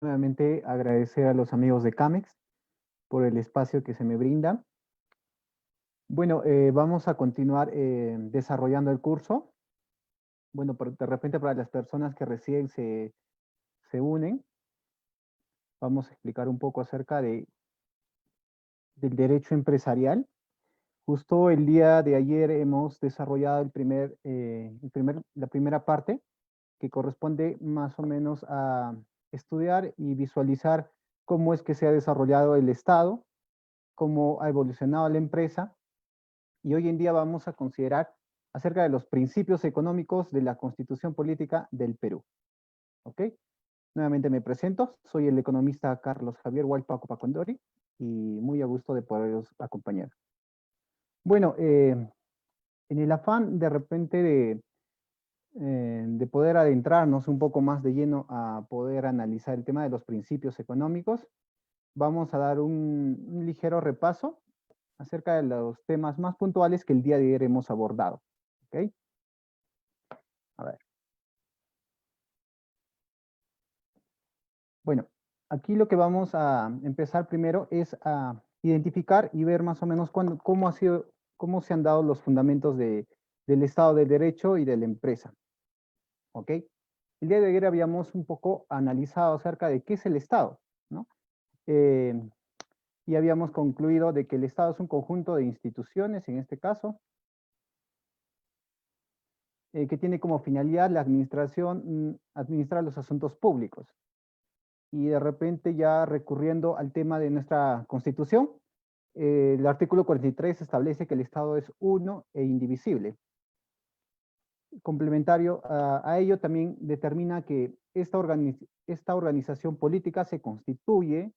Nuevamente agradecer a los amigos de Camex por el espacio que se me brinda. Bueno, vamos a continuar desarrollando el curso. Bueno, de repente para las personas que recién se unen, vamos a explicar un poco acerca del derecho empresarial. Justo el día de ayer hemos desarrollado la primera parte que corresponde más o menos a estudiar y visualizar cómo es que se ha desarrollado el Estado, cómo ha evolucionado la empresa, y hoy en día vamos a considerar acerca de los principios económicos de la Constitución Política del Perú. ¿Ok? Nuevamente me presento, soy el economista Carlos Javier Huaypaco Pacondori y muy a gusto de poderos acompañar. Bueno, en el afán de repente de poder adentrarnos un poco más de lleno a poder analizar el tema de los principios económicos, vamos a dar un ligero repaso acerca de los temas más puntuales que el día de ayer hemos abordado. ¿Ok? A ver. Bueno, aquí lo que vamos a empezar primero es a identificar y ver más o menos cómo se han dado los fundamentos del Estado de Derecho y de la empresa. ¿Ok? El día de ayer habíamos un poco analizado acerca de qué es el Estado, ¿no? Eh, y habíamos concluido de que el Estado es un conjunto de instituciones, en este caso, que tiene como finalidad la administración, administrar los asuntos públicos. Y de repente ya recurriendo al tema de nuestra Constitución, el artículo 43 establece que el Estado es uno e indivisible. Complementario a ello también determina que esta organización política se constituye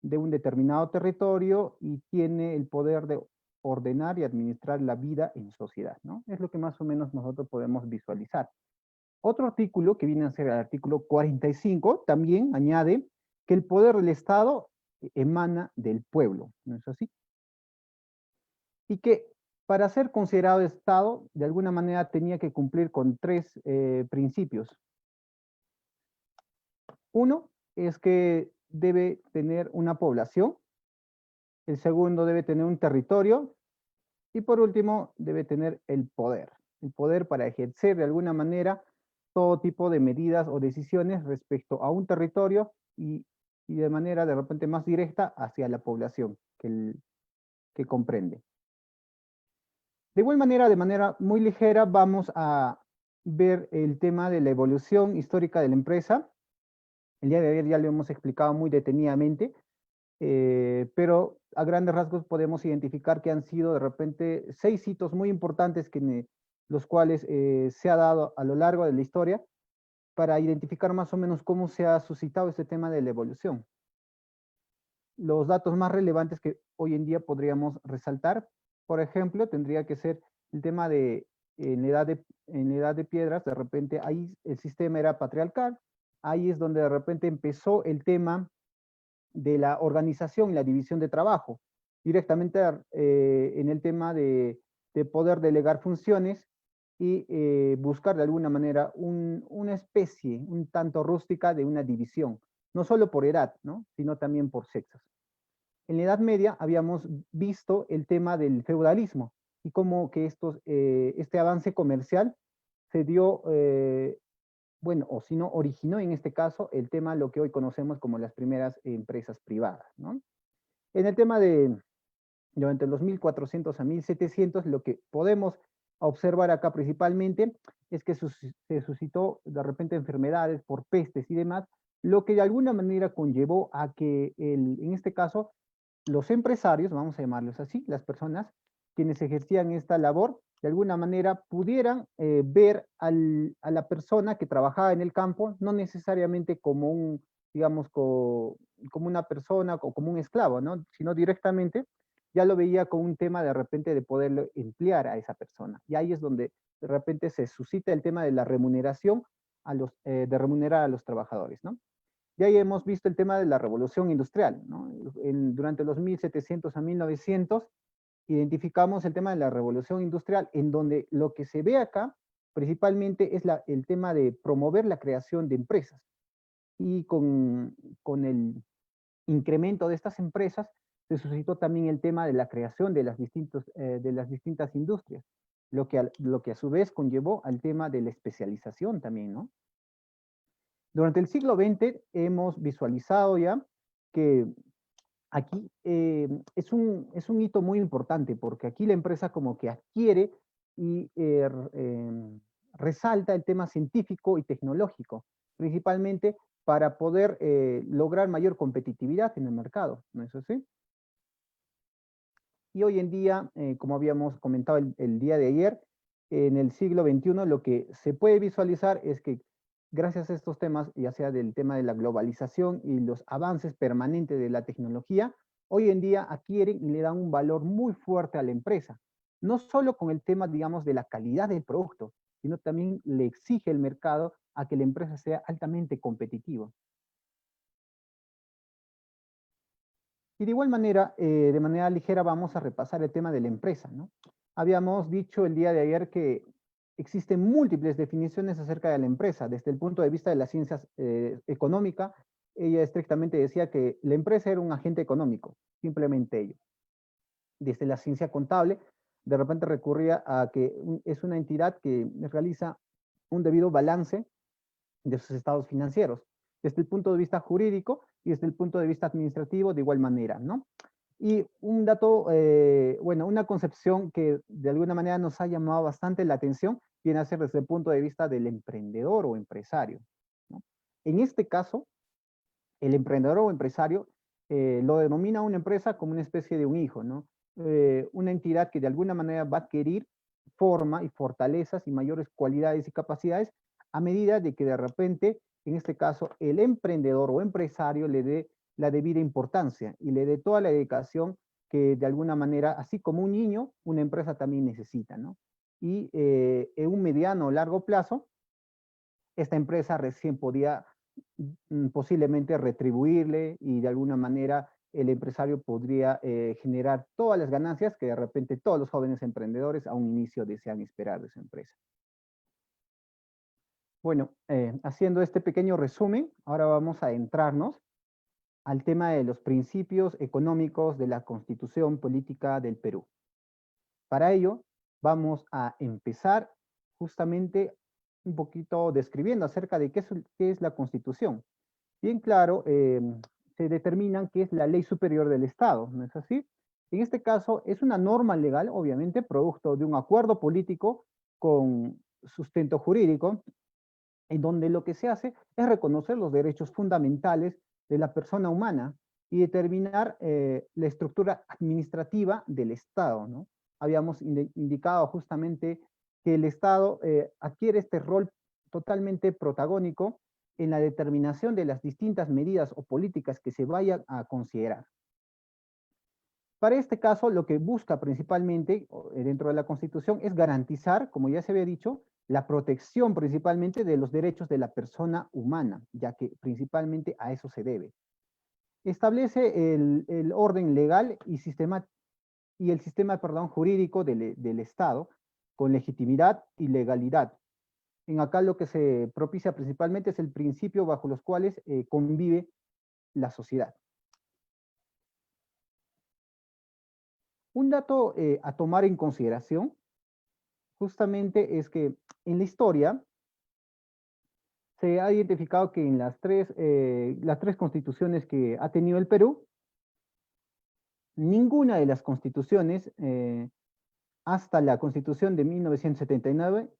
de un determinado territorio y tiene el poder de ordenar y administrar la vida en sociedad, ¿no? Es lo que más o menos nosotros podemos visualizar. Otro artículo, que viene a ser el artículo 45, también añade que el poder del Estado emana del pueblo, ¿no es así? Y que para ser considerado Estado, de alguna manera tenía que cumplir con tres principios. Uno es que debe tener una población, el segundo debe tener un territorio y por último debe tener el poder para ejercer de alguna manera todo tipo de medidas o decisiones respecto a un territorio y de manera de repente más directa hacia la población que comprende. De igual manera, de manera muy ligera, vamos a ver el tema de la evolución histórica de la empresa. El día de ayer ya lo hemos explicado muy detenidamente, pero a grandes rasgos podemos identificar que han sido de repente 6 hitos muy importantes los cuales se ha dado a lo largo de la historia para identificar más o menos cómo se ha suscitado este tema de la evolución. Los datos más relevantes que hoy en día podríamos resaltar, por ejemplo, tendría que ser el tema de en la edad de piedras, de repente ahí el sistema era patriarcal, ahí es donde de repente empezó el tema de la organización y la división de trabajo, directamente en el tema de poder delegar funciones y buscar de alguna manera una especie un tanto rústica de una división, no solo por edad, ¿no? Sino también por sexos. En la Edad Media habíamos visto el tema del feudalismo y cómo que este avance comercial se dio, bueno, o si no, originó en este caso el tema, lo que hoy conocemos como las primeras empresas privadas, ¿no? En el tema durante los 1400 a 1700, lo que podemos observar acá principalmente es que se suscitó de repente enfermedades por pestes y demás, lo que de alguna manera conllevó a que en este caso los empresarios, vamos a llamarlos así, las personas quienes ejercían esta labor, de alguna manera pudieran ver a la persona que trabajaba en el campo, no necesariamente como digamos, como una persona o como un esclavo, ¿no? Sino directamente ya lo veía como un tema de repente de poderlo emplear a esa persona. Y ahí es donde de repente se suscita el tema de la remuneración, de remunerar a los trabajadores, ¿no? Ya hemos visto el tema de la revolución industrial, ¿no? Durante los 1700 a 1900 identificamos el tema de la revolución industrial, en donde lo que se ve acá principalmente es el tema de promover la creación de empresas. y con el incremento de estas empresas se suscitó también el tema de la creación de de las distintas industrias, lo que a su vez conllevó al tema de la especialización también, ¿no? Durante el siglo XX hemos visualizado ya que aquí es un hito muy importante porque aquí la empresa como que adquiere y resalta el tema científico y tecnológico, principalmente para poder lograr mayor competitividad en el mercado, ¿no es así? Y hoy en día, como habíamos comentado el día de ayer, en el siglo XXI lo que se puede visualizar es que gracias a estos temas, ya sea del tema de la globalización y los avances permanentes de la tecnología, hoy en día adquieren y le dan un valor muy fuerte a la empresa. No solo con el tema, digamos, de la calidad del producto, sino también le exige el mercado a que la empresa sea altamente competitiva. Y de igual manera, de manera ligera, vamos a repasar el tema de la empresa, ¿no? Habíamos dicho el día de ayer que existen múltiples definiciones acerca de la empresa. Desde el punto de vista de las ciencias económicas, ella estrictamente decía que la empresa era un agente económico, simplemente ello. Desde la ciencia contable, de repente recurría a que es una entidad que realiza un debido balance de sus estados financieros, desde el punto de vista jurídico y desde el punto de vista administrativo de igual manera, ¿no? Y un dato, bueno, una concepción que de alguna manera nos ha llamado bastante la atención, viene a ser desde el punto de vista del emprendedor o empresario, ¿no? En este caso, el emprendedor o empresario lo denomina una empresa como una especie de un hijo, ¿no? Una entidad que de alguna manera va a adquirir forma y fortalezas y mayores cualidades y capacidades a medida de que de repente, en este caso, el emprendedor o empresario le dé la debida importancia y le dé toda la dedicación que de alguna manera, así como un niño, una empresa también necesita, ¿no? Y en un mediano o largo plazo, esta empresa recién podía posiblemente retribuirle y de alguna manera el empresario podría generar todas las ganancias que de repente todos los jóvenes emprendedores a un inicio desean esperar de su empresa. Bueno, haciendo este pequeño resumen, ahora vamos a adentrarnos al tema de los principios económicos de la Constitución Política del Perú. Para ello, vamos a empezar justamente un poquito describiendo acerca de qué es la Constitución. Bien claro, se determinan qué es la ley superior del Estado, ¿no es así? En este caso, es una norma legal, obviamente, producto de un acuerdo político con sustento jurídico, en donde lo que se hace es reconocer los derechos fundamentales de la persona humana y determinar la estructura administrativa del Estado, ¿no? Habíamos indicado justamente que el Estado adquiere este rol totalmente protagónico en la determinación de las distintas medidas o políticas que se vayan a considerar. Para este caso, lo que busca principalmente dentro de la Constitución es garantizar, como ya se había dicho, la protección principalmente de los derechos de la persona humana, ya que principalmente a eso se debe. Establece el orden legal y el sistema, perdón, jurídico del Estado con legitimidad y legalidad. En acá lo que se propicia principalmente es el principio bajo los cuales convive la sociedad. Un dato a tomar en consideración justamente es que en la historia se ha identificado que en las tres constituciones que ha tenido el Perú, ninguna de las constituciones, hasta la constitución de 1979,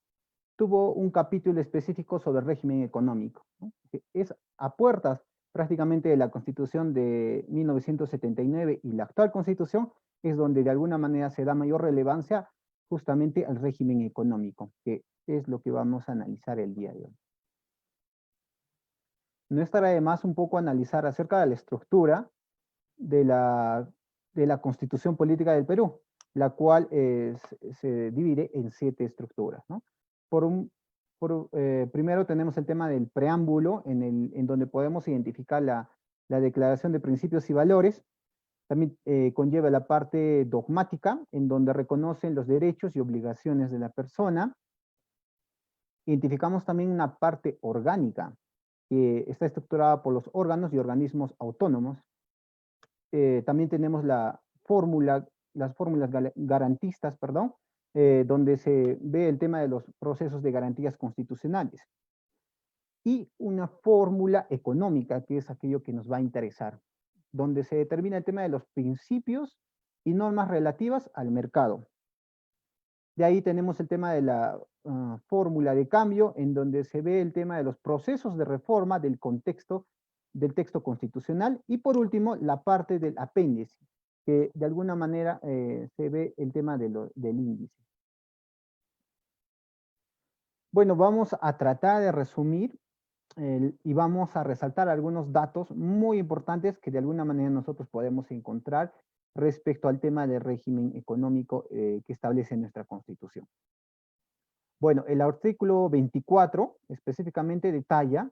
tuvo un capítulo específico sobre el régimen económico, ¿no? Es a puertas prácticamente de la constitución de 1979 y la actual constitución es donde de alguna manera se da mayor relevancia justamente al régimen económico, que es lo que vamos a analizar el día de hoy. No estará de más un poco analizar acerca de la estructura de de la Constitución Política del Perú, la cual se divide en 7 estructuras, ¿no? Por primero tenemos el tema del preámbulo, en donde podemos identificar la Declaración de Principios y Valores. También conlleva la parte dogmática, en donde reconocen los derechos y obligaciones de la persona. Identificamos también una parte orgánica, que está estructurada por los órganos y organismos autónomos. También tenemos las fórmulas garantistas, perdón, donde se ve el tema de los procesos de garantías constitucionales. Y una fórmula económica, que es aquello que nos va a interesar, donde se determina el tema de los principios y normas relativas al mercado. De ahí tenemos el tema de la fórmula de cambio, en donde se ve el tema de los procesos de reforma del contexto del texto constitucional. Y por último, la parte del apéndice, que de alguna manera se ve el tema del índice. Bueno, vamos a tratar de resumir y vamos a resaltar algunos datos muy importantes que de alguna manera nosotros podemos encontrar respecto al tema del régimen económico que establece nuestra Constitución. Bueno, el artículo 24 específicamente detalla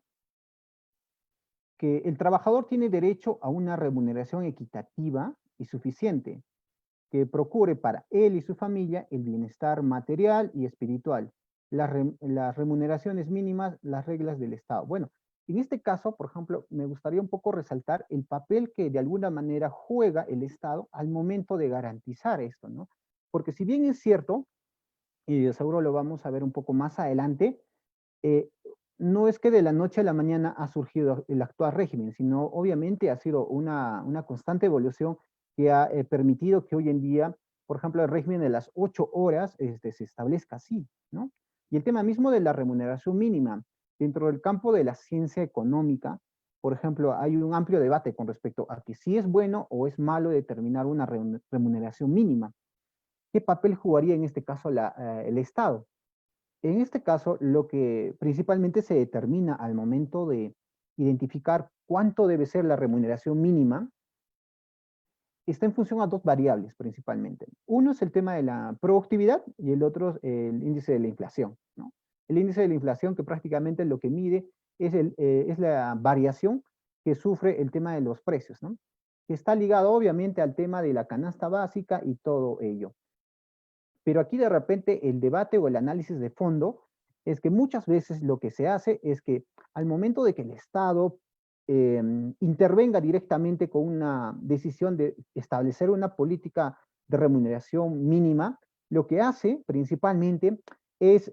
que el trabajador tiene derecho a una remuneración equitativa y suficiente que procure para él y su familia el bienestar material y espiritual, las remuneraciones mínimas, las reglas del Estado. Bueno, en este caso, por ejemplo, me gustaría un poco resaltar el papel que de alguna manera juega el Estado al momento de garantizar esto, ¿no? Porque si bien es cierto, y de seguro lo vamos a ver un poco más adelante, eh, no es que de la noche a la mañana ha surgido el actual régimen, sino obviamente ha sido una constante evolución que ha permitido que hoy en día, por ejemplo, el régimen de las 8 horas se establezca así, ¿no? Y el tema mismo de la remuneración mínima, dentro del campo de la ciencia económica, por ejemplo, hay un amplio debate con respecto a que si es bueno o es malo determinar una remuneración mínima. ¿Qué papel jugaría en este caso el Estado? En este caso, lo que principalmente se determina al momento de identificar cuánto debe ser la remuneración mínima, está en función a dos variables principalmente. Uno es el tema de la productividad y el otro es el índice de la inflación, ¿no? El índice de la inflación, que prácticamente lo que mide es la variación que sufre el tema de los precios, ¿no? Que está ligado obviamente al tema de la canasta básica y todo ello. Pero aquí de repente el debate o el análisis de fondo es que muchas veces lo que se hace es que al momento de que el Estado intervenga directamente con una decisión de establecer una política de remuneración mínima, lo que hace principalmente es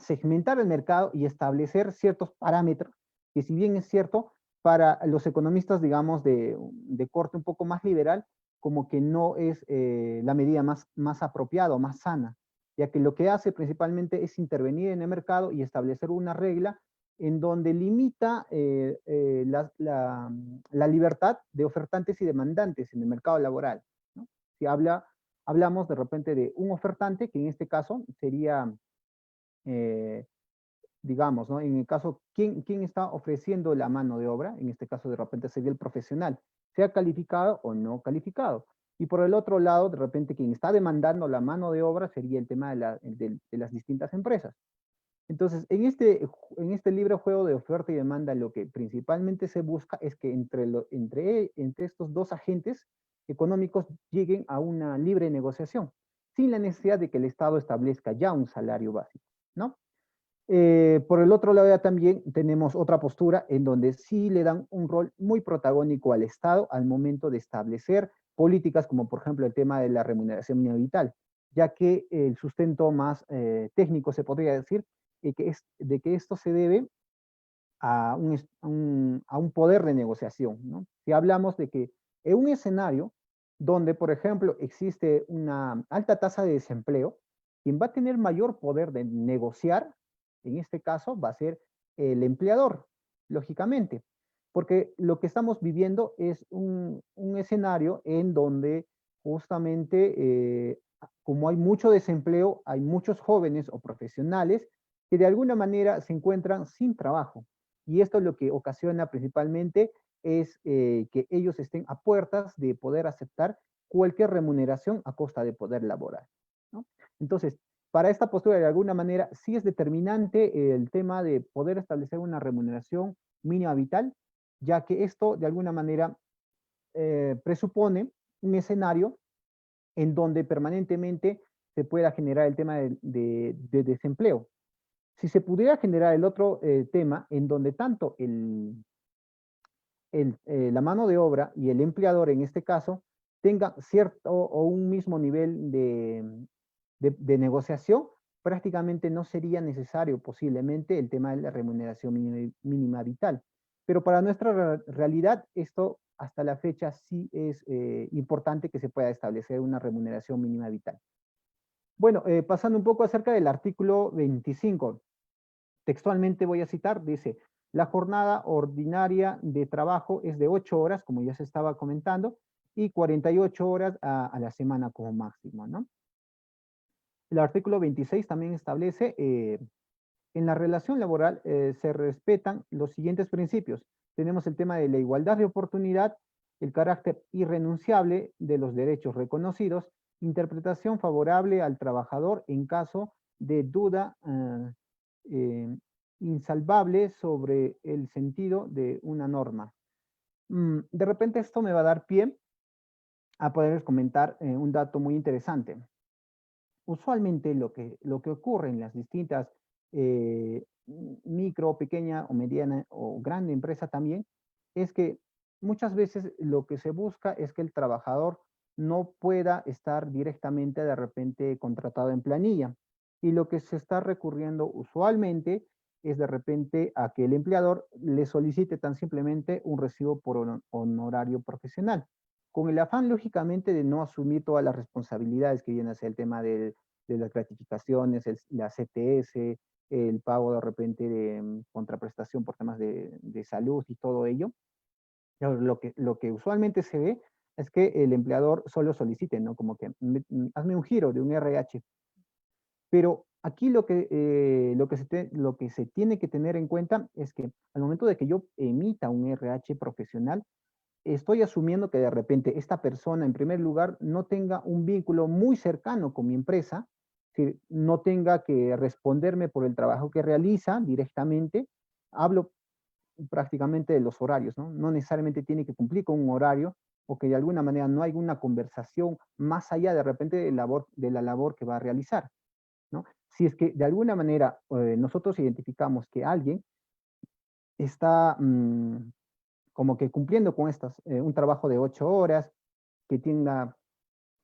segmentar el mercado y establecer ciertos parámetros que, si bien es cierto, para los economistas, digamos, de corte un poco más liberal, como que no es la medida más apropiada o más sana, ya que lo que hace principalmente es intervenir en el mercado y establecer una regla en donde limita la libertad de ofertantes y demandantes en el mercado laboral, ¿no? Si hablamos de repente de un ofertante, que en este caso sería eh, digamos, ¿no? En el caso, ¿quién está ofreciendo la mano de obra? En este caso, de repente sería el profesional, sea calificado o no calificado. Y por el otro lado, de repente, quien está demandando la mano de obra sería el tema de las distintas empresas. Entonces, en este libre juego de oferta y demanda, lo que principalmente se busca es que entre estos dos agentes económicos lleguen a una libre negociación, sin la necesidad de que el Estado establezca ya un salario básico, ¿no? Por el otro lado ya también tenemos otra postura en donde sí le dan un rol muy protagónico al Estado al momento de establecer políticas como por ejemplo el tema de la remuneración mínima vital, ya que el sustento más técnico se podría decir de que esto se debe a un poder de negociación, ¿no? Si hablamos de que en un escenario donde, por ejemplo, existe una alta tasa de desempleo, quien va a tener mayor poder de negociar, en este caso, va a ser el empleador, lógicamente, porque lo que estamos viviendo es un escenario en donde justamente, como hay mucho desempleo, hay muchos jóvenes o profesionales que de alguna manera se encuentran sin trabajo. Y esto lo que ocasiona principalmente es que ellos estén a puertas de poder aceptar cualquier remuneración a costa de poder laboral, ¿no? Entonces, para esta postura, de alguna manera, sí es determinante el tema de poder establecer una remuneración mínima vital, ya que esto, de alguna manera, presupone un escenario en donde permanentemente se pueda generar el tema de desempleo. Si se pudiera generar el otro tema en donde tanto la mano de obra y el empleador en este caso tengan cierto o un mismo nivel de negociación, prácticamente no sería necesario posiblemente el tema de la remuneración mínima vital. Pero para nuestra realidad, esto hasta la fecha sí es importante que se pueda establecer una remuneración mínima vital. Bueno, pasando un poco acerca del artículo 25. Textualmente voy a citar, dice, la jornada ordinaria de trabajo es de 8 horas, como ya se estaba comentando, y 48 horas a la semana como máximo, ¿no? El artículo 26 también establece, en la relación laboral se respetan los siguientes principios. Tenemos el tema de la igualdad de oportunidad, el carácter irrenunciable de los derechos reconocidos, interpretación favorable al trabajador en caso de duda eh, insalvable sobre el sentido de una norma. De repente esto me va a dar pie a poder comentar un dato muy interesante. Usualmente lo que ocurre en las distintas micro, pequeña o mediana o grande empresa también es que muchas veces lo que se busca es que el trabajador no pueda estar directamente de repente contratado en planilla. Y lo que se está recurriendo usualmente es de repente a que el empleador le solicite tan simplemente un recibo por honorario profesional, con el afán lógicamente de no asumir todas las responsabilidades que viene a ser el tema de las gratificaciones, la CTS, el pago de repente de contraprestación por temas de salud y todo ello. Lo que usualmente se ve es que el empleador solo solicite, ¿no? Como que hazme un giro de un RH. Pero aquí lo que se tiene que tener en cuenta es que al momento de que yo emita un RH profesional, estoy asumiendo que de repente esta persona, en primer lugar, no tenga un vínculo muy cercano con mi empresa, que no tenga que responderme por el trabajo que realiza directamente. Hablo prácticamente de los horarios, ¿no? No necesariamente tiene que cumplir con un horario o que de alguna manera no hay una conversación más allá de repente de la labor que va a realizar, ¿no? Si es que de alguna manera nosotros identificamos que alguien está como que cumpliendo con un trabajo de 8 horas, que tenga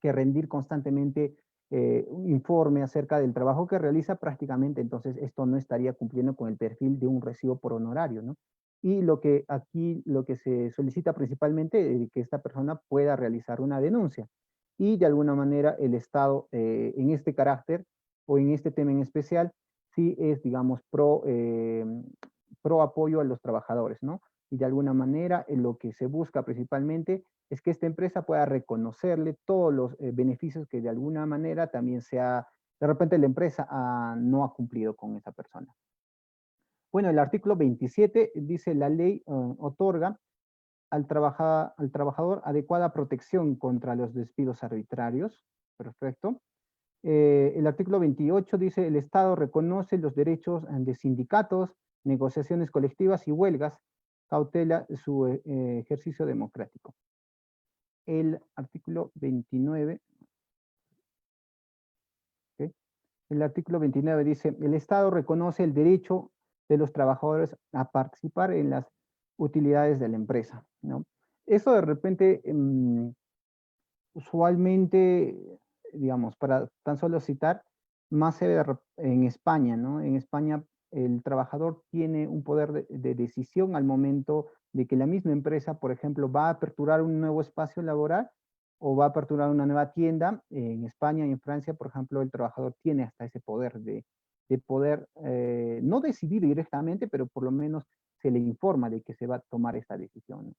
que rendir constantemente un informe acerca del trabajo que realiza prácticamente, entonces esto no estaría cumpliendo con el perfil de un recibo por honorario, ¿no? Y lo que se solicita principalmente es que esta persona pueda realizar una denuncia. Y de alguna manera el Estado en este carácter o en este tema en especial, sí es, digamos, pro apoyo a los trabajadores, ¿no? Y de alguna manera lo que se busca principalmente es que esta empresa pueda reconocerle todos los beneficios que de alguna manera también de repente la empresa no ha cumplido con esa persona. Bueno, el artículo 27 dice la ley otorga al trabajador adecuada protección contra los despidos arbitrarios. Perfecto. El artículo 28 dice el Estado reconoce los derechos de sindicatos, negociaciones colectivas y huelgas, cautela su ejercicio democrático. El artículo 29, ¿okay? El artículo 29 dice, el Estado reconoce el derecho de los trabajadores a participar en las utilidades de la empresa, ¿no? Eso de repente, usualmente, digamos, para tan solo citar, más se ve en España, ¿no? En España el trabajador tiene un poder de decisión al momento de que la misma empresa, por ejemplo, va a aperturar un nuevo espacio laboral o va a aperturar una nueva tienda. En España y en Francia, por ejemplo, el trabajador tiene hasta ese poder de poder, no decidir directamente, pero por lo menos se le informa de que se va a tomar esta decisión, ¿no?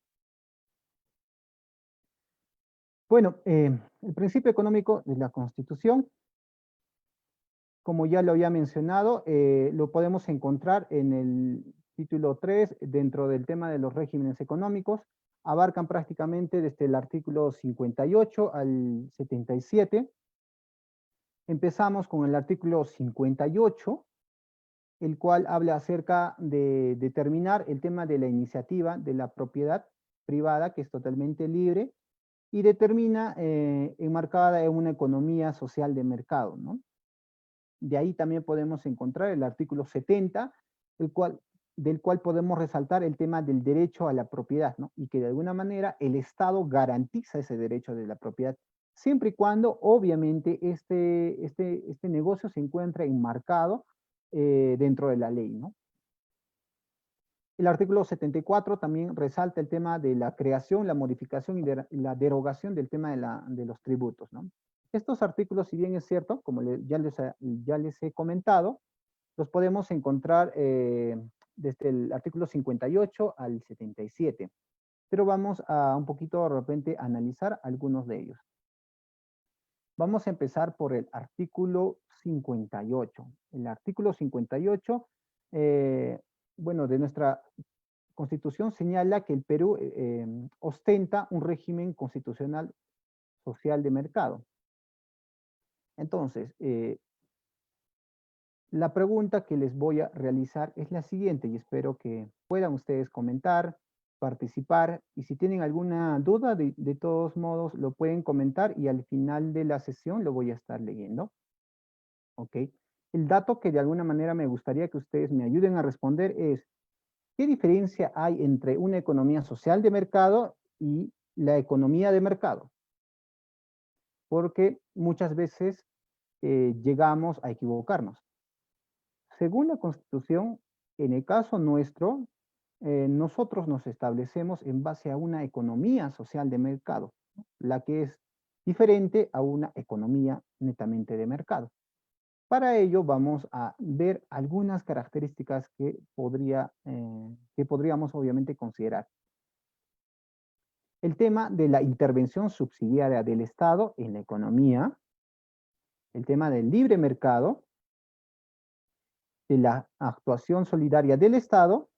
Bueno, el principio económico de la Constitución, como ya lo había mencionado, lo podemos encontrar en el título 3 dentro del tema de los regímenes económicos. Abarcan prácticamente desde el artículo 58 al 77. Empezamos con el artículo 58, el cual habla acerca de determinar el tema de la iniciativa de la propiedad privada, que es totalmente libre, y determina enmarcada en una economía social de mercado, ¿no? De ahí también podemos encontrar el artículo 70, del cual podemos resaltar el tema del derecho a la propiedad, ¿no? Y que de alguna manera el Estado garantiza ese derecho de la propiedad, siempre y cuando obviamente este negocio se encuentra enmarcado dentro de la ley, ¿no? El artículo 74 también resalta el tema de la creación, la modificación y la derogación del tema de los tributos, ¿no? Estos artículos, si bien es cierto, como ya les he comentado, los podemos encontrar desde el artículo 58 al 77. Pero vamos a un poquito de repente analizar algunos de ellos. Vamos a empezar por el artículo 58. El artículo 58, bueno, de nuestra Constitución señala que el Perú ostenta un régimen constitucional social de mercado. Entonces, la pregunta que les voy a realizar es la siguiente y espero que puedan ustedes comentar, participar y si tienen alguna duda, de todos modos lo pueden comentar y al final de la sesión lo voy a estar leyendo. ¿Ok? El dato que de alguna manera me gustaría que ustedes me ayuden a responder es, ¿qué diferencia hay entre una economía social de mercado y la economía de mercado? Porque muchas veces llegamos a equivocarnos. Según la Constitución, en el caso nuestro, nosotros nos establecemos en base a una economía social de mercado, ¿no? La que es diferente a una economía netamente de mercado. Para ello vamos a ver algunas características que podríamos obviamente considerar. El tema de la intervención subsidiaria del Estado en la economía, el tema del libre mercado, de la actuación solidaria del Estado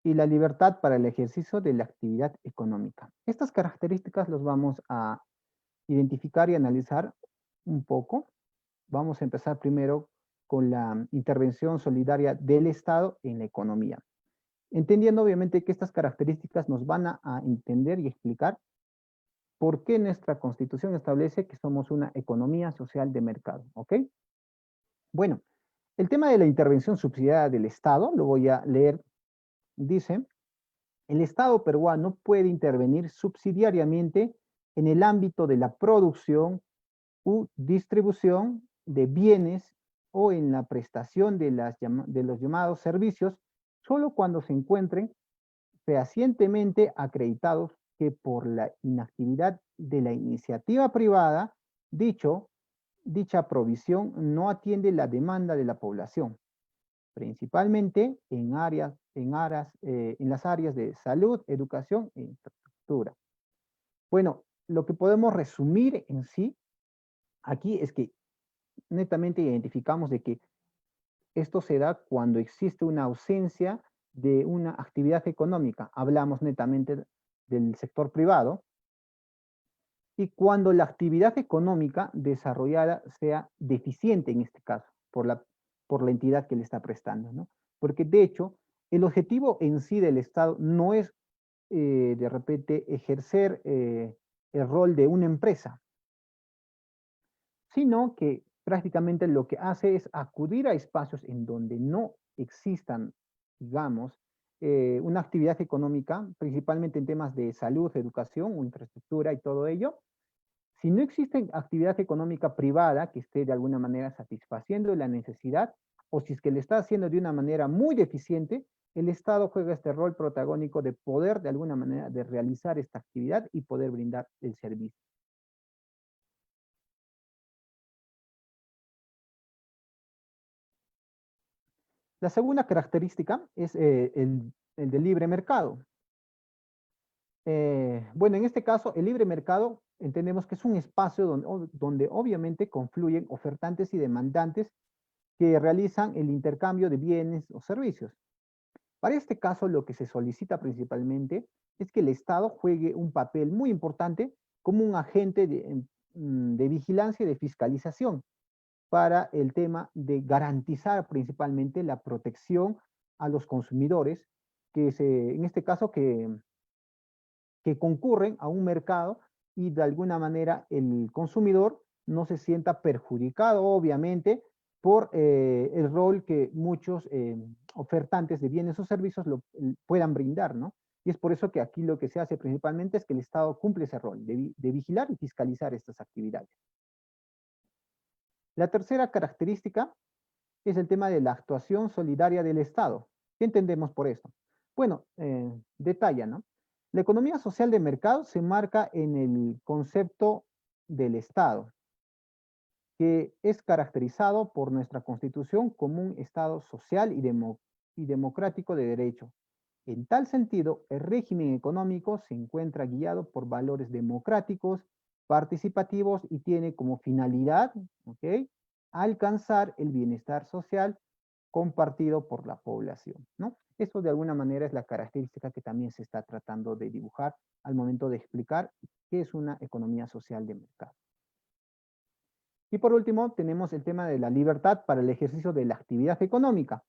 y la libertad para el ejercicio de la actividad económica. Estas características las vamos a identificar y analizar un poco. Vamos a empezar primero con la intervención solidaria del Estado en la economía. Entendiendo obviamente que estas características nos van a entender y explicar por qué nuestra Constitución establece que somos una economía social de mercado, ¿ok? Bueno, el tema de la intervención subsidiaria del Estado, lo voy a leer, dice, el Estado peruano puede intervenir subsidiariamente en el ámbito de la producción u distribución de bienes o en la prestación de los llamados servicios, solo cuando se encuentren fehacientemente acreditados que por la inactividad de la iniciativa privada, dicha provisión no atiende la demanda de la población, principalmente en las áreas de salud, educación e infraestructura. Bueno, lo que podemos resumir en sí aquí es que netamente identificamos de que esto se da cuando existe una ausencia de una actividad económica. Hablamos netamente del sector privado. Y cuando la actividad económica desarrollada sea deficiente en este caso, por la entidad que le está prestando, ¿no? Porque de hecho, el objetivo en sí del Estado no es de repente ejercer el rol de una empresa, sino que prácticamente lo que hace es acudir a espacios en donde no existan, digamos, una actividad económica, principalmente en temas de salud, educación o infraestructura y todo ello. Si no existe actividad económica privada que esté de alguna manera satisfaciendo la necesidad, o si es que le está haciendo de una manera muy deficiente, el Estado juega este rol protagónico de poder de alguna manera de realizar esta actividad y poder brindar el servicio. La segunda característica es el del libre mercado. Bueno, en este caso, el libre mercado entendemos que es un espacio donde obviamente confluyen ofertantes y demandantes que realizan el intercambio de bienes o servicios. Para este caso, lo que se solicita principalmente es que el Estado juegue un papel muy importante como un agente de vigilancia y de fiscalización para el tema de garantizar principalmente la protección a los consumidores, en este caso, que concurren a un mercado y de alguna manera el consumidor no se sienta perjudicado, obviamente, por el rol que muchos ofertantes de bienes o servicios puedan brindar, ¿no? Y es por eso que aquí lo que se hace principalmente es que el Estado cumple ese rol de vigilar y fiscalizar estas actividades. La tercera característica es el tema de la actuación solidaria del Estado. ¿Qué entendemos por esto? Bueno, detalla, ¿no? La economía social de mercado se marca en el concepto del Estado, que es caracterizado por nuestra Constitución como un Estado social y democrático de derecho. En tal sentido, el régimen económico se encuentra guiado por valores democráticos, participativos y tiene como finalidad, ¿ok?, alcanzar el bienestar social compartido por la población, ¿no? Eso de alguna manera es la característica que también se está tratando de dibujar al momento de explicar qué es una economía social de mercado. Y por último, tenemos el tema de la libertad para el ejercicio de la actividad económica.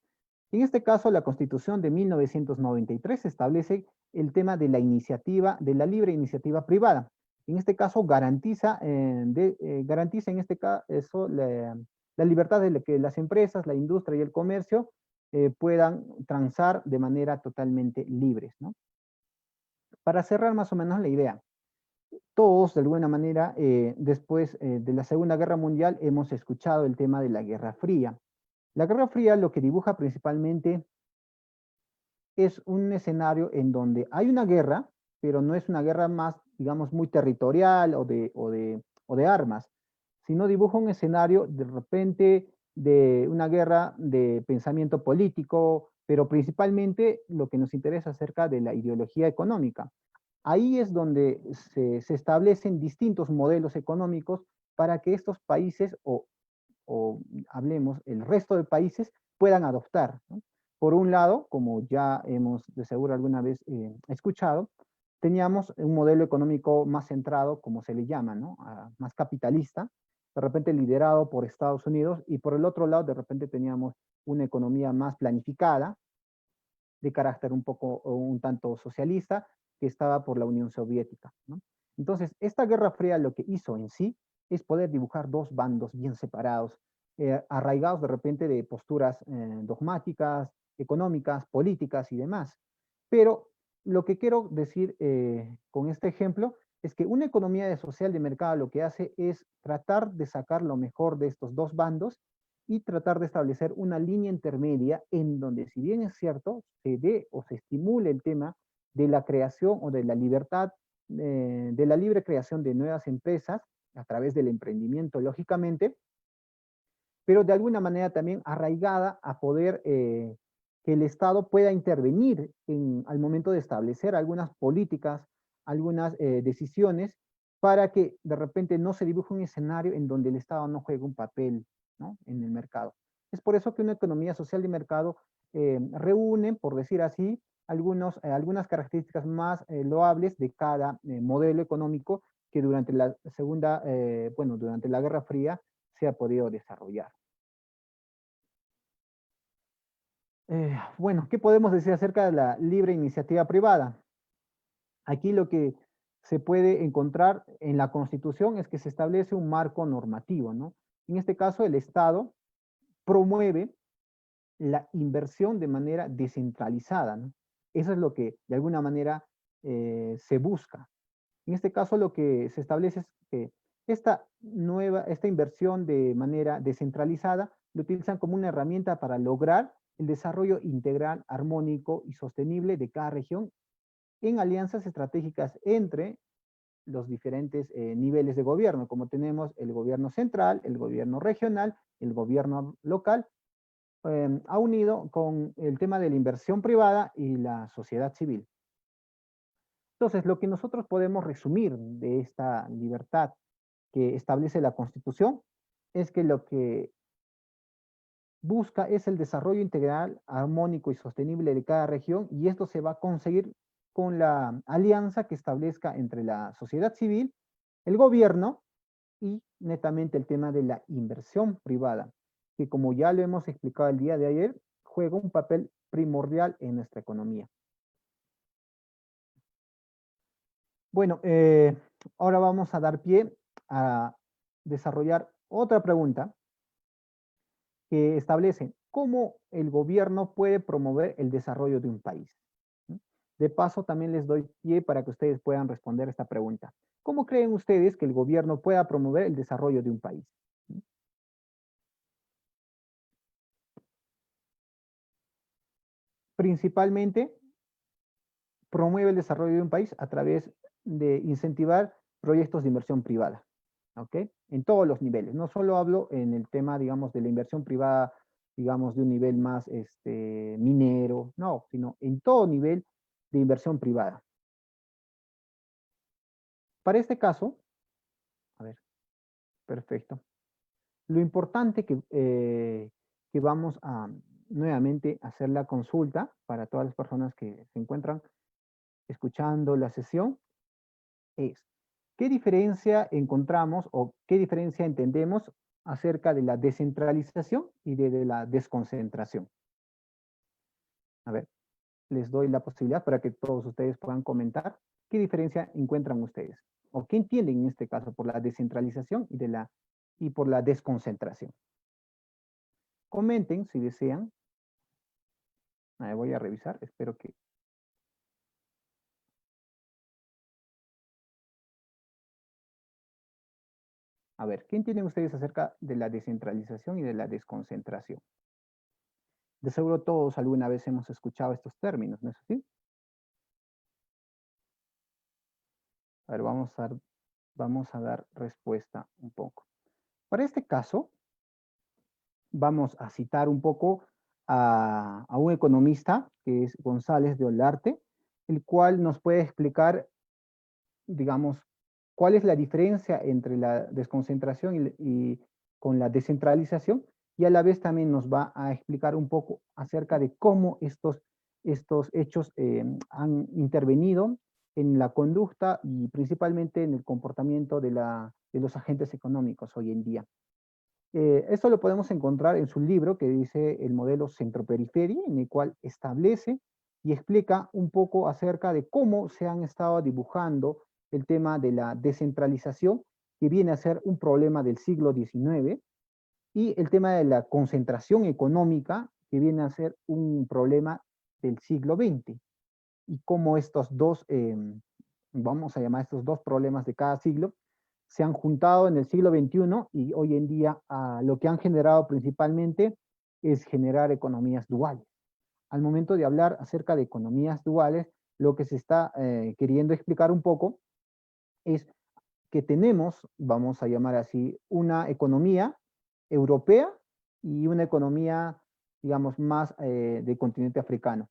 En este caso, la Constitución de 1993 establece el tema de la iniciativa, de la libre iniciativa privada. En este caso, garantiza en este caso la libertad de que las empresas, la industria y el comercio puedan transar de manera totalmente libres, ¿no? Para cerrar más o menos la idea, todos de alguna manera después de la Segunda Guerra Mundial hemos escuchado el tema de la Guerra Fría. La Guerra Fría lo que dibuja principalmente es un escenario en donde hay una guerra, pero no es una guerra más, digamos, muy territorial o de armas, sino dibuja un escenario de repente de una guerra de pensamiento político, pero principalmente lo que nos interesa acerca de la ideología económica. Ahí es donde se establecen distintos modelos económicos para que estos países o hablemos, el resto de países puedan adoptar, ¿no? Por un lado, como ya hemos de seguro alguna vez escuchado, teníamos un modelo económico más centrado, como se le llama, ¿no? Más capitalista, de repente liderado por Estados Unidos, y por el otro lado, de repente teníamos una economía más planificada, de carácter un tanto socialista, que estaba por la Unión Soviética, ¿no? Entonces, esta Guerra Fría lo que hizo en sí es poder dibujar dos bandos bien separados, arraigados de repente de posturas dogmáticas, económicas, políticas y demás. Pero lo que quiero decir con este ejemplo es que una economía social de mercado lo que hace es tratar de sacar lo mejor de estos dos bandos y tratar de establecer una línea intermedia en donde, si bien es cierto, se dé o se estimule el tema de la creación o de la libertad, de la libre creación de nuevas empresas a través del emprendimiento, lógicamente, pero de alguna manera también arraigada a poder que el Estado pueda intervenir al momento de establecer algunas políticas, algunas decisiones, para que de repente no se dibuje un escenario en donde el Estado no juegue un papel, ¿no?, en el mercado. Es por eso que una economía social de mercado reúne, por decir así, algunas características más loables de cada modelo económico que durante la durante la Guerra Fría se ha podido desarrollar. Bueno, ¿qué podemos decir acerca de la libre iniciativa privada? Aquí lo que se puede encontrar en la Constitución es que se establece un marco normativo, ¿no? En este caso, el Estado promueve la inversión de manera descentralizada, ¿no? Eso es lo que de alguna manera se busca. En este caso, lo que se establece es que esta inversión de manera descentralizada lo utilizan como una herramienta para lograr el desarrollo integral, armónico y sostenible de cada región en alianzas estratégicas entre los diferentes niveles de gobierno, como tenemos el gobierno central, el gobierno regional, el gobierno local, ha unido con el tema de la inversión privada y la sociedad civil. Entonces, lo que nosotros podemos resumir de esta libertad que establece la Constitución es que lo que busca es el desarrollo integral, armónico y sostenible de cada región, y esto se va a conseguir con la alianza que establezca entre la sociedad civil, el gobierno y netamente el tema de la inversión privada, que como ya lo hemos explicado el día de ayer, juega un papel primordial en nuestra economía. Bueno, ahora vamos a dar pie a desarrollar otra pregunta, que establecen cómo el gobierno puede promover el desarrollo de un país. De paso, también les doy pie para que ustedes puedan responder esta pregunta. ¿Cómo creen ustedes que el gobierno pueda promover el desarrollo de un país? Principalmente, promueve el desarrollo de un país a través de incentivar proyectos de inversión privada, ¿ok? En todos los niveles. No solo hablo en el tema, digamos, de la inversión privada, digamos, de un nivel más minero, no, sino en todo nivel de inversión privada. Para este caso, a ver, perfecto. Lo importante que vamos a nuevamente hacer la consulta para todas las personas que se encuentran escuchando la sesión es, ¿qué diferencia encontramos o qué diferencia entendemos acerca de la descentralización y de la desconcentración? A ver, les doy la posibilidad para que todos ustedes puedan comentar qué diferencia encuentran ustedes o qué entienden en este caso por la descentralización y por la desconcentración. Comenten si desean. Voy a revisar, espero que... A ver, ¿qué entienden ustedes acerca de la descentralización y de la desconcentración? De seguro todos alguna vez hemos escuchado estos términos, ¿no es así? A ver, vamos a dar respuesta un poco. Para este caso, vamos a citar un poco a un economista, que es González de Olarte, el cual nos puede explicar, digamos, cuál es la diferencia entre la desconcentración y con la descentralización, y a la vez también nos va a explicar un poco acerca de cómo estos hechos han intervenido en la conducta y principalmente en el comportamiento de los agentes económicos hoy en día. Esto lo podemos encontrar en su libro que dice El modelo centro-periferia, en el cual establece y explica un poco acerca de cómo se han estado dibujando el tema de la descentralización, que viene a ser un problema del siglo XIX, y el tema de la concentración económica, que viene a ser un problema del siglo XX, y cómo estos dos, vamos a llamar estos dos problemas de cada siglo, se han juntado en el siglo XXI y hoy en día lo que han generado principalmente es generar economías duales. Al momento de hablar acerca de economías duales, lo que se está queriendo explicar un poco es que tenemos, vamos a llamar así, una economía europea y una economía, digamos, más del continente africano.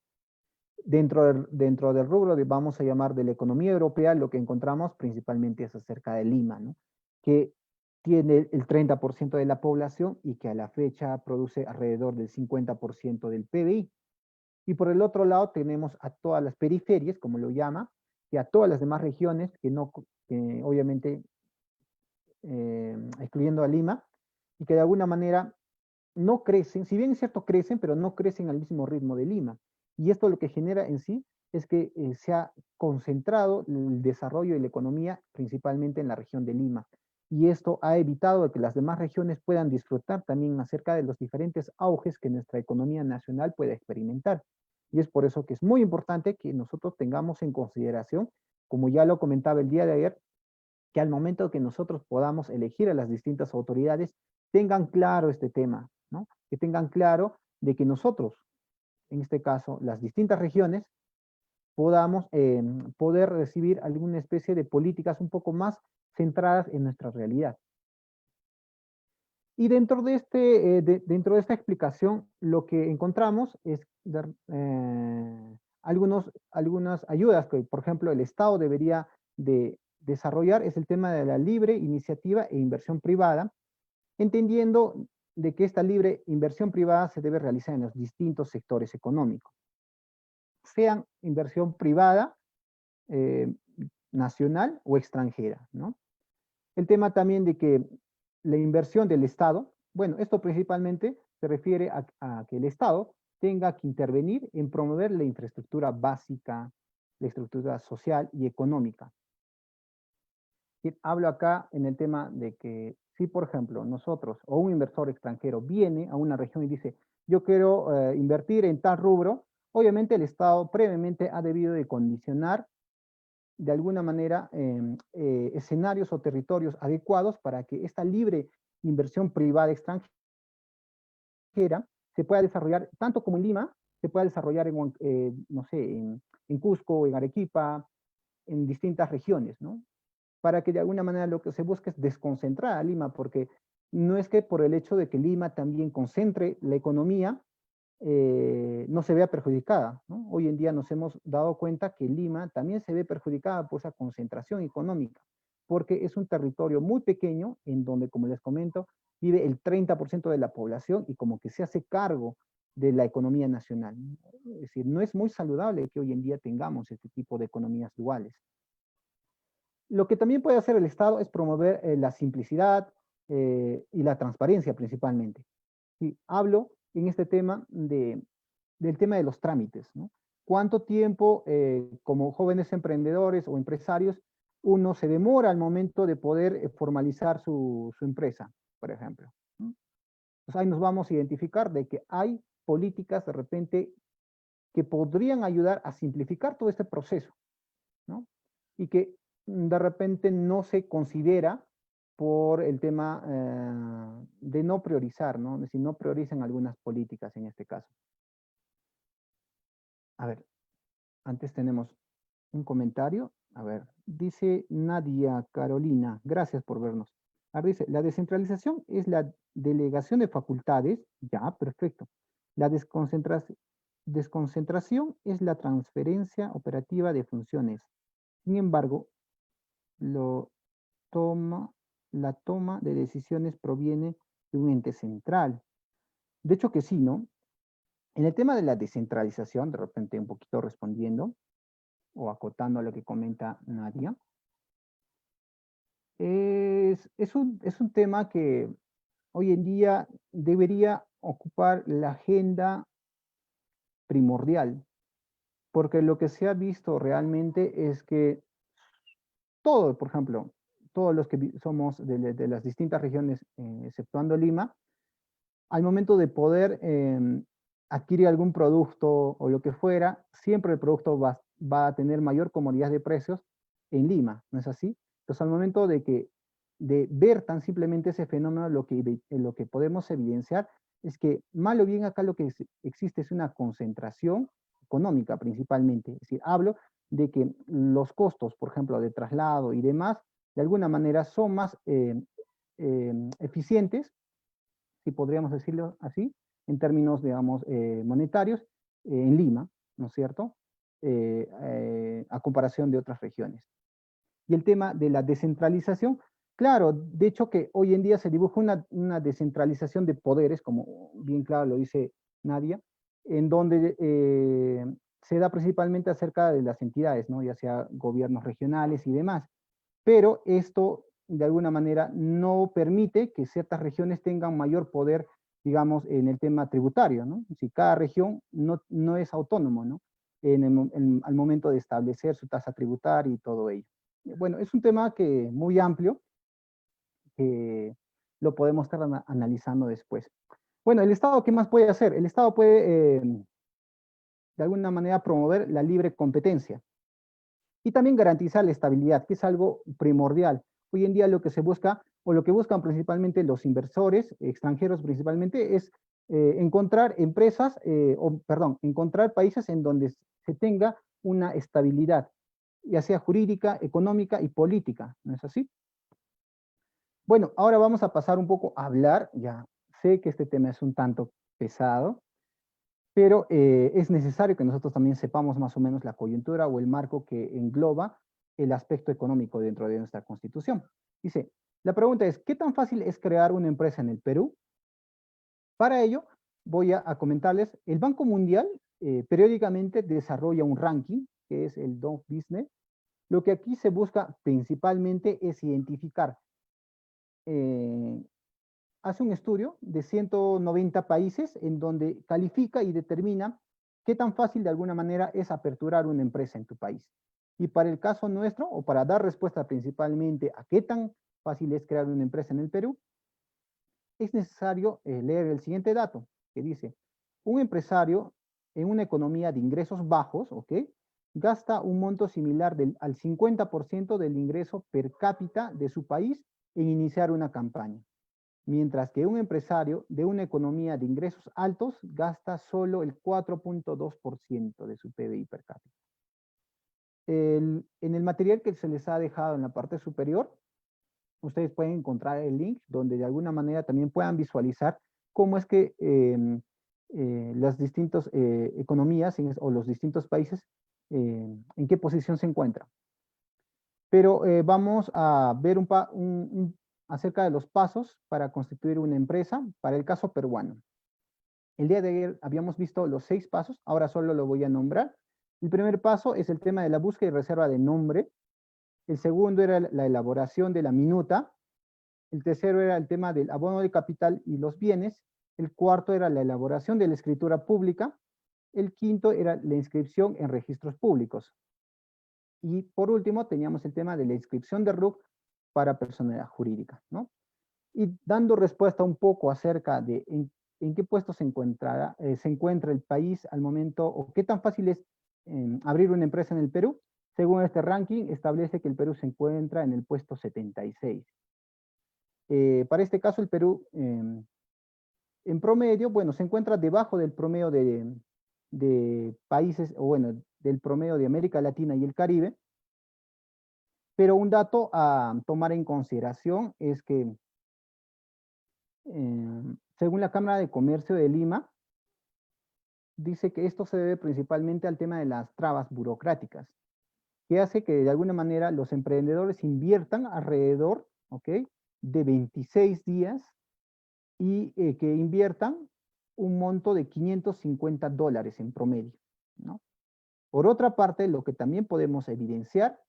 Dentro del rubro vamos a llamar de la economía europea, lo que encontramos principalmente es acerca de Lima, ¿no? Que tiene el 30% de la población y que a la fecha produce alrededor del 50% del PBI. Y por el otro lado tenemos a todas las periferias, como lo llama, y a todas las demás regiones que no, obviamente, excluyendo a Lima, y que de alguna manera no crecen, si bien es cierto crecen, pero no crecen al mismo ritmo de Lima. Y esto lo que genera en sí es que se ha concentrado el desarrollo de la economía principalmente en la región de Lima. Y esto ha evitado que las demás regiones puedan disfrutar también acerca de los diferentes auges que nuestra economía nacional puede experimentar. Y es por eso que es muy importante que nosotros tengamos en consideración, como ya lo comentaba el día de ayer, que al momento que nosotros podamos elegir a las distintas autoridades, tengan claro este tema, ¿no? Que tengan claro de que nosotros, en este caso, las distintas regiones, podamos poder recibir alguna especie de políticas un poco más centradas en nuestra realidad. Y dentro de esta explicación, lo que encontramos es algunas ayudas que, por ejemplo, el Estado debería de desarrollar, es el tema de la libre iniciativa e inversión privada, entendiendo de que esta libre inversión privada se debe realizar en los distintos sectores económicos, sean inversión privada, eh, nacional o extranjera, ¿no? El tema también de que la inversión del Estado, bueno, esto principalmente se refiere a que el Estado tenga que intervenir en promover la infraestructura básica, la estructura social y económica. Y hablo acá en el tema de que Si, por ejemplo, nosotros o un inversor extranjero viene a una región y dice, yo quiero invertir en tal rubro, obviamente el Estado previamente ha debido de condicionar de alguna manera escenarios o territorios adecuados para que esta libre inversión privada extranjera se pueda desarrollar tanto como en Lima, se pueda desarrollar no sé, en Cusco, en Arequipa, en distintas regiones, ¿no? Para que de alguna manera lo que se busque es desconcentrar a Lima, porque no es que por el hecho de que Lima también concentre la economía, no se vea perjudicada, ¿no? Hoy en día nos hemos dado cuenta que Lima también se ve perjudicada por esa concentración económica, porque es un territorio muy pequeño en donde, como les comento, vive el 30% de la población y como que se hace cargo de la economía nacional. Es decir, no es muy saludable que hoy en día tengamos este tipo de economías duales. Lo que también puede hacer el Estado es promover la simplicidad y la transparencia principalmente. Y hablo en este tema del tema de los trámites, ¿no? ¿Cuánto tiempo como jóvenes emprendedores o empresarios uno se demora al momento de poder formalizar su empresa, por ejemplo? ¿No? Pues ahí nos vamos a identificar de que hay políticas de repente que podrían ayudar a simplificar todo este proceso, ¿no? Y que de repente no se considera por el tema de no priorizar, ¿no? Es decir, no priorizan algunas políticas en este caso. A ver, antes tenemos un comentario. A ver, dice Nadia Carolina, gracias por vernos. A ver, dice, la descentralización es la delegación de facultades, ya, perfecto. La desconcentración es la transferencia operativa de funciones. Sin embargo, lo toma, la toma de decisiones proviene de un ente central. De hecho que sí, ¿no? En el tema de la descentralización, de repente un poquito respondiendo o acotando a lo que comenta Nadia, es un tema que hoy en día debería ocupar la agenda primordial, porque lo que se ha visto realmente es que todo, por ejemplo, todos los que somos de las distintas regiones, exceptuando Lima, al momento de poder adquirir algún producto o lo que fuera, siempre el producto va a tener mayor comodidad de precios en Lima, ¿no es así? Entonces, al momento de ver tan simplemente ese fenómeno, lo que podemos evidenciar es que, mal o bien acá lo que existe es una concentración económica principalmente. Es decir, hablo de que los costos, por ejemplo, de traslado y demás, de alguna manera son más eficientes, si podríamos decirlo así, en términos, digamos, monetarios, en Lima, ¿no es cierto? A comparación de otras regiones. Y el tema de la descentralización, claro, de hecho que hoy en día se dibuja una descentralización de poderes, como bien claro lo dice Nadia, en donde se da principalmente acerca de las entidades, ¿no? Ya sea gobiernos regionales y demás. Pero esto de alguna manera no permite que ciertas regiones tengan mayor poder, digamos, en el tema tributario, ¿no? Si cada región no es autónomo, ¿no? Al momento de establecer su tasa tributaria y todo ello. Bueno, es un tema que muy amplio, que lo podemos estar analizando después. Bueno, ¿el Estado qué más puede hacer? El Estado puede, de alguna manera, promover la libre competencia y también garantizar la estabilidad, que es algo primordial. Hoy en día lo que se busca, o lo que buscan principalmente los inversores, extranjeros principalmente, es encontrar empresas, perdón, encontrar países en donde se tenga una estabilidad, ya sea jurídica, económica y política, ¿no es así? Bueno, ahora vamos a pasar un poco a hablar, ya sé que este tema es un tanto pesado, pero es necesario que nosotros también sepamos más o menos la coyuntura o el marco que engloba el aspecto económico dentro de nuestra Constitución. Dice, la pregunta es, ¿qué tan fácil es crear una empresa en el Perú? Para ello, voy a comentarles, el Banco Mundial periódicamente desarrolla un ranking, que es el Dow Business. Lo que aquí se busca principalmente es identificar eh, hace un estudio de 190 países en donde califica y determina qué tan fácil de alguna manera es aperturar una empresa en tu país. Y para el caso nuestro, o para dar respuesta principalmente a qué tan fácil es crear una empresa en el Perú, es necesario leer el siguiente dato, que dice, un empresario en una economía de ingresos bajos, ¿ok? Gasta un monto similar al 50% del ingreso per cápita de su país en iniciar una campaña, mientras que un empresario de una economía de ingresos altos gasta solo el 4.2% de su PBI per cápita. En el material que se les ha dejado en la parte superior, ustedes pueden encontrar el link donde de alguna manera también puedan visualizar cómo es que las distintas economías o los distintos países en qué posición se encuentran. Pero vamos a ver acerca de los pasos para constituir una empresa para el caso peruano. El día de ayer habíamos visto los 6 pasos, ahora solo lo voy a nombrar. El primer paso es el tema de la búsqueda y reserva de nombre. El segundo era la elaboración de la minuta. El tercero era el tema del abono de capital y los bienes. El cuarto era la elaboración de la escritura pública. El quinto era la inscripción en registros públicos. Y por último teníamos el tema de la inscripción de RUC para personalidad jurídica, ¿no? Y dando respuesta un poco acerca de en qué puesto se encuentra el país al momento, o qué tan fácil es abrir una empresa en el Perú, según este ranking establece que el Perú se encuentra en el puesto 76. Para este caso el Perú, en promedio, bueno, se encuentra debajo del promedio de países, o bueno, del promedio de América Latina y el Caribe, pero un dato a tomar en consideración es que según la Cámara de Comercio de Lima, dice que esto se debe principalmente al tema de las trabas burocráticas, que hace que de alguna manera los emprendedores inviertan alrededor, ¿ok?, de 26 días y que inviertan un monto de $550 en promedio, ¿no? Por otra parte, lo que también podemos evidenciar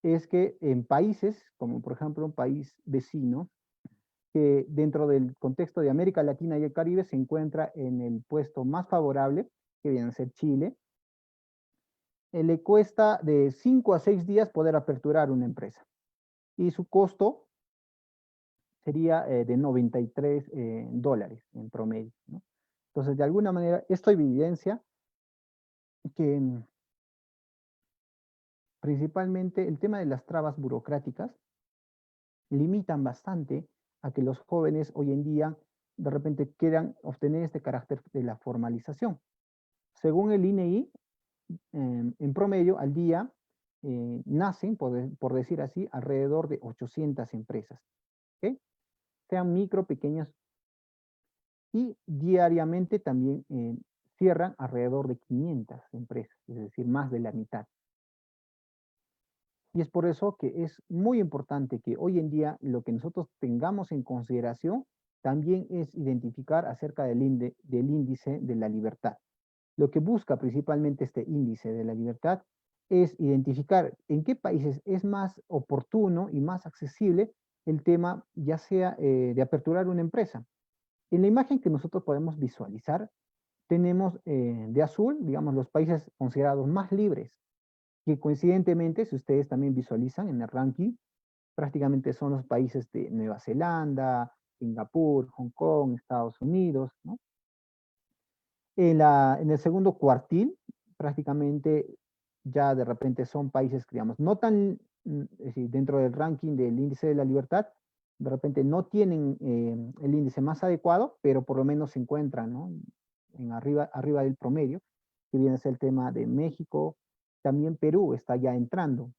es que en países, como por ejemplo un país vecino, que dentro del contexto de América Latina y el Caribe se encuentra en el puesto más favorable, que viene a ser Chile, le cuesta de 5 a 6 días poder aperturar una empresa. Y su costo sería de $93 en promedio, ¿no? Entonces, de alguna manera, esto evidencia que principalmente el tema de las trabas burocráticas limitan bastante a que los jóvenes hoy en día de repente quieran obtener este carácter de la formalización. Según el INEI, en promedio al día nacen, por decir así, alrededor de 800 empresas, ¿okay? Sean micro, pequeñas, y diariamente también cierran alrededor de 500 empresas, es decir, más de la mitad. Y es por eso que es muy importante que hoy en día lo que nosotros tengamos en consideración también es identificar acerca del índice de la libertad. Lo que busca principalmente este índice de la libertad es identificar en qué países es más oportuno y más accesible el tema, ya sea de aperturar una empresa. En la imagen que nosotros podemos visualizar, tenemos de azul, digamos, los países considerados más libres, que coincidentemente, si ustedes también visualizan en el ranking, prácticamente son los países de Nueva Zelanda, Singapur, Hong Kong, Estados Unidos, ¿no? En el segundo cuartil, prácticamente ya de repente son países, digamos, no tan, es decir, dentro del ranking del índice de la libertad, de repente no tienen el índice más adecuado, pero por lo menos se encuentran, ¿no?, en arriba del promedio, que viene a ser el tema de México. También Perú está ya entrando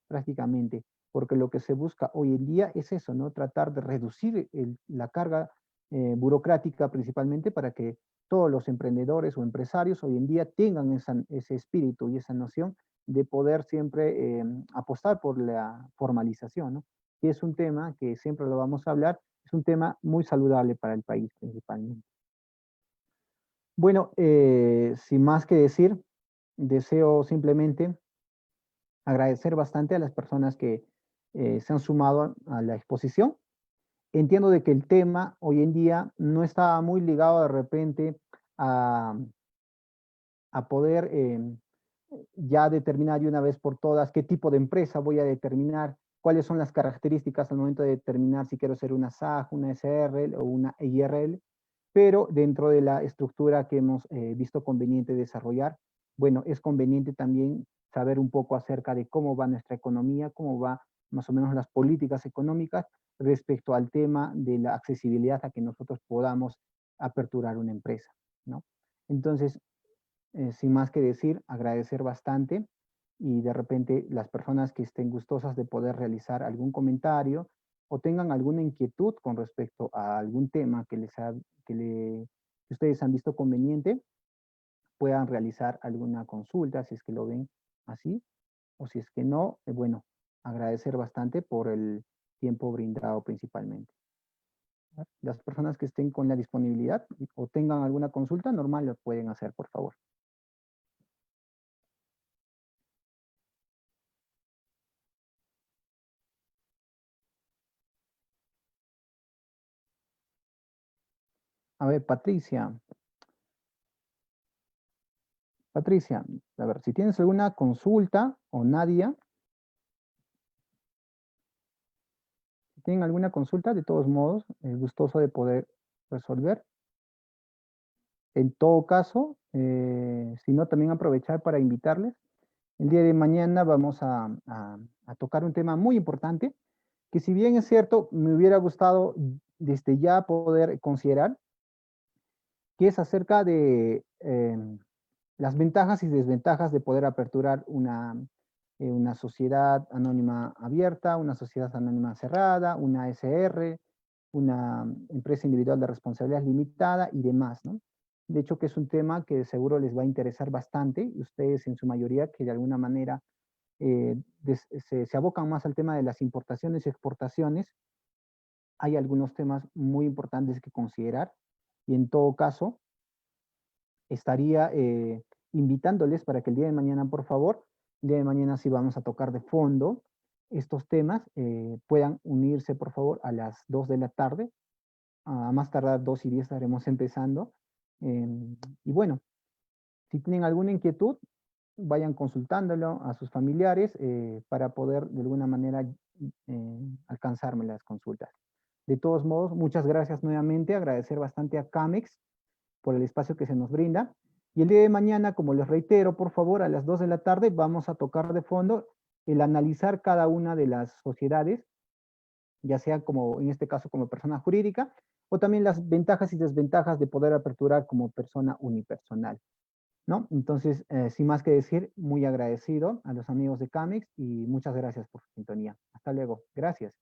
prácticamente, porque lo que se busca hoy en día es eso, ¿no?, tratar de reducir la carga burocrática principalmente para que todos los emprendedores o empresarios hoy en día tengan ese espíritu y esa noción de poder siempre apostar por la formalización, ¿no? Que es un tema que siempre lo vamos a hablar, es un tema muy saludable para el país principalmente. Bueno, sin más que decir, deseo simplemente agradecer bastante a las personas que se han sumado a la exposición. Entiendo de que el tema hoy en día no está muy ligado de repente a, a poder ya determinar de una vez por todas qué tipo de empresa voy a determinar cuáles son las características al momento de determinar si quiero ser una SAG, una SRL o una IRL, pero dentro de la estructura que hemos visto conveniente desarrollar, bueno, es conveniente también saber un poco acerca de cómo va nuestra economía, cómo va más o menos las políticas económicas respecto al tema de la accesibilidad a que nosotros podamos aperturar una empresa, ¿no? Entonces, sin más que decir, agradecer bastante y de repente las personas que estén gustosas de poder realizar algún comentario o tengan alguna inquietud con respecto a algún tema que ustedes han visto conveniente, puedan realizar alguna consulta si es que lo ven así, o si es que no, bueno, agradecer bastante por el tiempo brindado principalmente. Las personas que estén con la disponibilidad o tengan alguna consulta, normal lo pueden hacer, por favor. A ver, Patricia. Patricia, a ver, si tienes alguna consulta o Nadia, si tienen alguna consulta, de todos modos, gustoso de poder resolver. En todo caso, si no, también aprovechar para invitarles. El día de mañana vamos a tocar un tema muy importante, que si bien es cierto, me hubiera gustado desde ya poder considerar, que es acerca de las ventajas y desventajas de poder aperturar una sociedad anónima abierta, una sociedad anónima cerrada, una SR, una empresa individual de responsabilidad limitada y demás, ¿no? De hecho, que es un tema que seguro les va a interesar bastante, ustedes en su mayoría que de alguna manera se abocan más al tema de las importaciones y exportaciones, hay algunos temas muy importantes que considerar y en todo caso, estaría invitándoles para que el día de mañana, por favor, el día de mañana sí vamos a tocar de fondo estos temas, puedan unirse, por favor, a las 2 de la tarde, a más tardar 2:10 estaremos empezando, y bueno, si tienen alguna inquietud, vayan consultándolo a sus familiares para poder de alguna manera alcanzarme las consultas. De todos modos, muchas gracias nuevamente, agradecer bastante a Camex por el espacio que se nos brinda. Y el día de mañana, como les reitero, por favor, a las 2 de la tarde vamos a tocar de fondo el analizar cada una de las sociedades, ya sea como, en este caso, como persona jurídica, o también las ventajas y desventajas de poder aperturar como persona unipersonal, ¿no? Entonces, sin más que decir, muy agradecido a los amigos de Camex y muchas gracias por su sintonía. Hasta luego. Gracias.